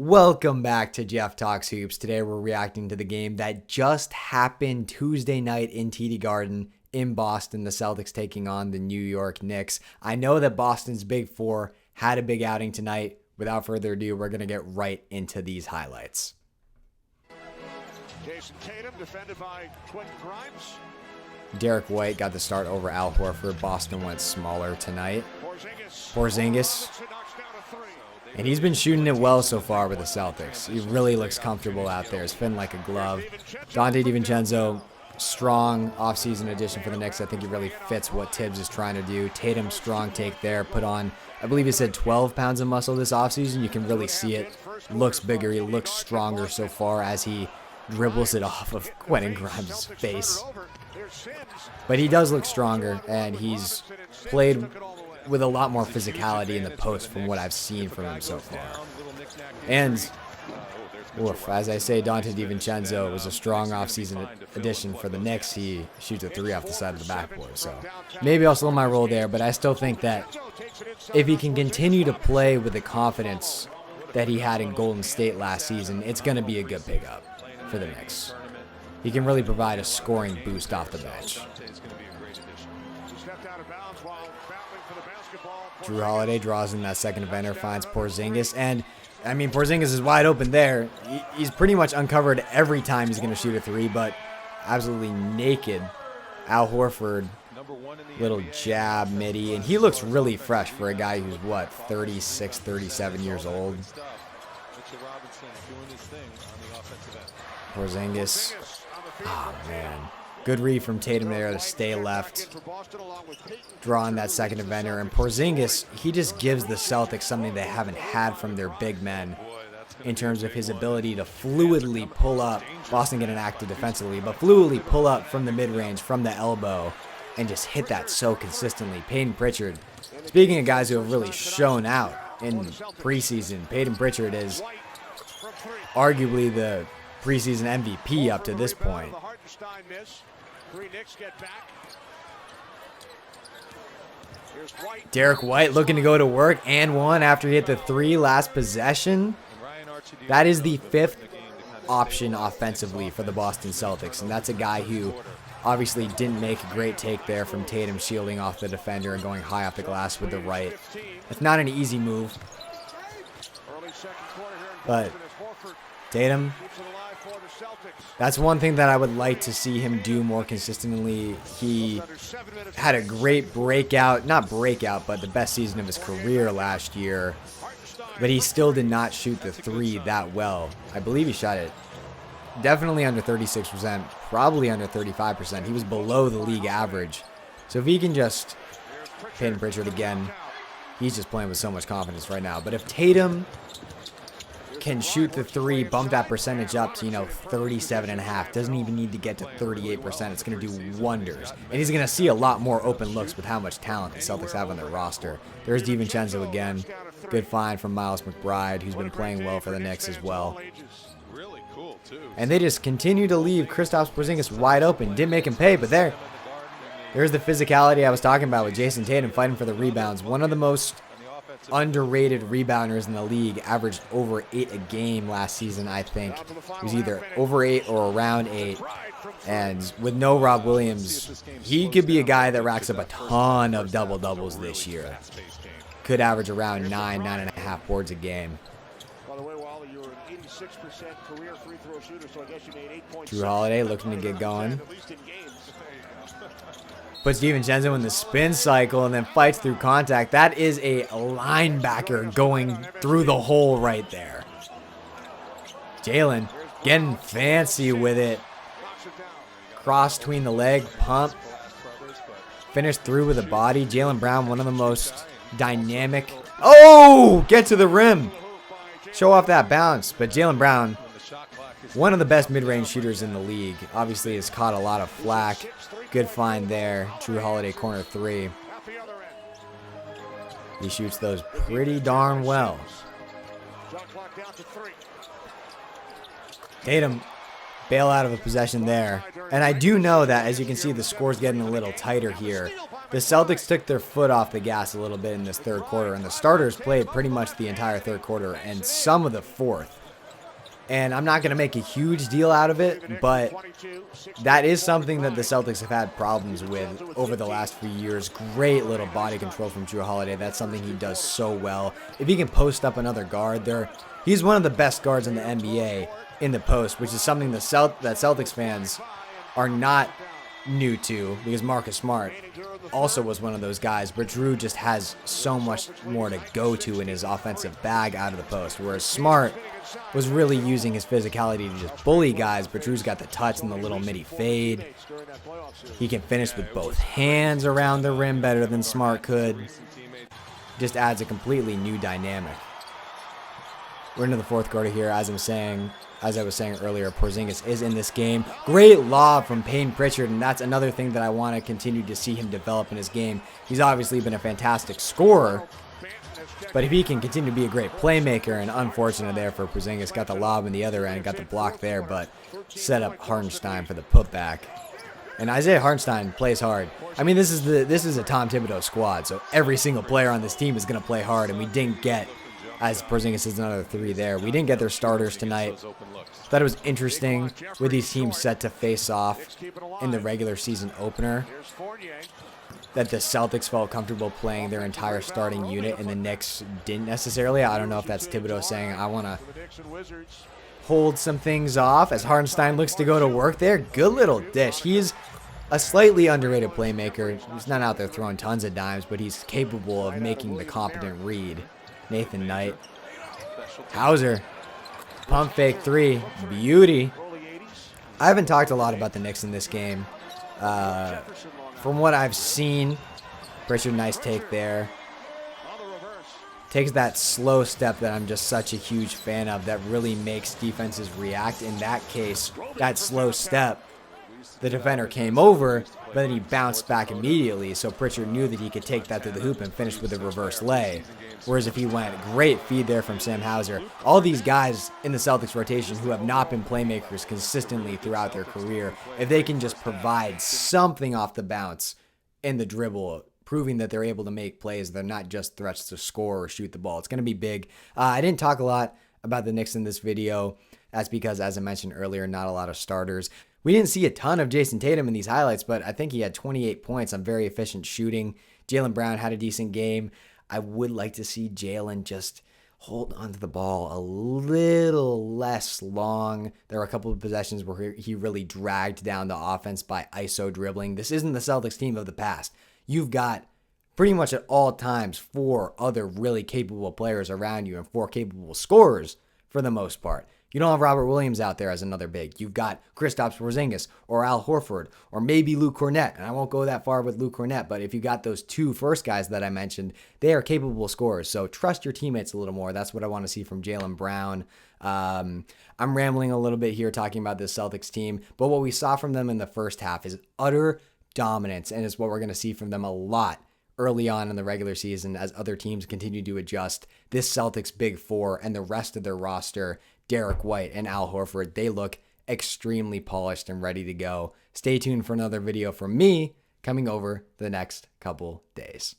Welcome back to Jeff Talks Hoops. Today we're reacting to the game that just happened Tuesday night in TD Garden in Boston. The Celtics taking on the New York Knicks. I know that Boston's Big Four had a big outing tonight. Without further ado, we're going to get right into these highlights. Jason Tatum defended by Quentin Grimes. Derek White got the start over Al Horford. Boston went smaller tonight. Porzingis. And he's been shooting it well so far with the Celtics. He really looks comfortable out there. He's fitting like a glove. Donte DiVincenzo, strong offseason addition for the Knicks. I think he really fits what Tibbs is trying to do. Tatum, strong take there. Put on, I believe he said 12 pounds of muscle this offseason. You can really see it. Looks bigger. He looks stronger so far as he dribbles it off of Quentin Grimes' face. But he does look stronger, and he's played with a lot more physicality in the post from what I've seen from him so far. And, as I say, Donte DiVincenzo was a strong offseason addition for the Knicks. He shoots a three off the side of the backboard. So maybe I'll slow my roll there, but I still think that if he can continue to play with the confidence that he had in Golden State last season, it's going to be a good pickup for the Knicks. He can really provide a scoring boost off the bench. Drew Holiday draws in that second defender, finds Porzingis, and I mean, Porzingis is wide open there. He's pretty much uncovered every time he's going to shoot a three, but absolutely naked. Al Horford, little jab, midi, and he looks really fresh for a guy who's, 36, 37 years old. Porzingis, oh man. Good read from Tatum there to stay left, drawing that second defender. And Porzingis, he just gives the Celtics something they haven't had from their big men in terms of his ability to fluidly pull up. Boston getting active defensively, but fluidly pull up from the mid-range, from the elbow, and just hit that so consistently. Peyton Pritchard, speaking of guys who have really shown out in preseason, Peyton Pritchard is arguably the preseason MVP up to this point. Derek White looking to go to work and one after he hit the three last possession. That is the fifth option offensively for the Boston Celtics, and that's a guy who obviously didn't make a great take there from Tatum, shielding off the defender and going high off the glass with the right. It's not an easy move, but Tatum, that's one thing that I would like to see him do more consistently. He had a great breakout, not breakout, but the best season of his career last year. But he still did not shoot the three that well. I believe he shot it definitely under 36%, probably under 35%. He was below the league average. So if he can just, Peyton Pritchard again, he's just playing with so much confidence right now. But if Tatum can shoot the three, bump that percentage up to, 37.5. Doesn't even need to get to 38%. It's going to do wonders. And he's going to see a lot more open looks with how much talent the Celtics have on their roster. There's DiVincenzo again. Good find from Miles McBride, who's been playing well for the Knicks as well. And they just continue to leave Kristaps Porzingis wide open. Didn't make him pay, but there's the physicality I was talking about with Jason Tatum fighting for the rebounds. One of the most underrated rebounders in the league, averaged over 8 a game last season, I think. He was either over 8 or around 8. And with no Rob Williams, he could be a guy that racks up a ton of double-doubles this year. Could average around 9.5 boards a game. Drew Holiday looking to get going. Puts DiVincenzo in the spin cycle and then fights through contact. That is a linebacker going through the hole right there. Jalen getting fancy with it. Cross between the leg, pump. Finished through with a body. Jaylen Brown, one of the most dynamic. Oh, get to the rim. Show off that bounce. But Jaylen Brown, one of the best mid-range shooters in the league, obviously has caught a lot of flack. Good find there. Drew Holiday, corner three. He shoots those pretty darn well. Tatum bail out of a possession there. And I do know that, as you can see, the score's getting a little tighter here. The Celtics took their foot off the gas a little bit in this third quarter, and the starters played pretty much the entire third quarter and some of the fourth. And I'm not going to make a huge deal out of it, but that is something that the Celtics have had problems with over the last few years. Great little body control from Jrue Holiday. That's something he does so well. If he can post up another guard there, he's one of the best guards in the NBA in the post, which is something that Celtics fans are not new to, because Marcus Smart also was one of those guys, but Jrue just has so much more to go to in his offensive bag out of the post, whereas Smart was really using his physicality to just bully guys, but Drew's got the touch and the little midi fade. He can finish with both hands around the rim better than Smart could. Just adds a completely new dynamic. We're into the fourth quarter here. As I was saying earlier, Porzingis is in this game. Great lob from Payne Pritchard, and that's another thing that I want to continue to see him develop in his game. He's obviously been a fantastic scorer, but if he can continue to be a great playmaker, and unfortunate there for Porzingis, got the lob in the other end, got the block there, but set up Hartenstein for the putback. And Isaiah Hartenstein plays hard. I mean, this is a Tom Thibodeau squad, so every single player on this team is going to play hard, and we didn't get, as Porzingis is another three there, we didn't get their starters tonight. Thought it was interesting with these teams set to face off in the regular season opener that the Celtics felt comfortable playing their entire starting unit and the Knicks didn't necessarily. I don't know if that's Thibodeau saying, I want to hold some things off as Hartenstein looks to go to work there. Good little dish. He's a slightly underrated playmaker. He's not out there throwing tons of dimes, but he's capable of making the competent read. Nathan Knight. Hauser. Pump fake three. Beauty. I haven't talked a lot about the Knicks in this game. From what I've seen, Pritchard, nice take there. Takes that slow step that I'm just such a huge fan of that really makes defenses react. In that case, that slow step, the defender came over, but then he bounced back immediately, so Pritchard knew that he could take that to the hoop and finish with a reverse lay. Whereas if he went, great feed there from Sam Hauser. All these guys in the Celtics rotation who have not been playmakers consistently throughout their career, if they can just provide something off the bounce in the dribble, proving that they're able to make plays, they're not just threats to score or shoot the ball. It's going to be big. I didn't talk a lot about the Knicks in this video. That's because, as I mentioned earlier, not a lot of starters. We didn't see a ton of Jason Tatum in these highlights, but I think he had 28 points on very efficient shooting. Jaylen Brown had a decent game. I would like to see Jaylen just hold onto the ball a little less long. There were a couple of possessions where he really dragged down the offense by ISO dribbling. This isn't the Celtics team of the past. You've got pretty much at all times 4 other really capable players around you and 4 capable scorers for the most part. You don't have Robert Williams out there as another big. You've got Kristaps Porzingis or Al Horford or maybe Luke Kornet. And I won't go that far with Luke Kornet, but if you got those 2 first guys that I mentioned, they are capable scorers. So trust your teammates a little more. That's what I want to see from Jaylen Brown. I'm rambling a little bit here talking about this Celtics team, but what we saw from them in the first half is utter dominance, and it's what we're going to see from them a lot early on in the regular season as other teams continue to adjust. This Celtics Big Four and the rest of their roster, Derek White and Al Horford, they look extremely polished and ready to go. Stay tuned for another video from me coming over the next couple days.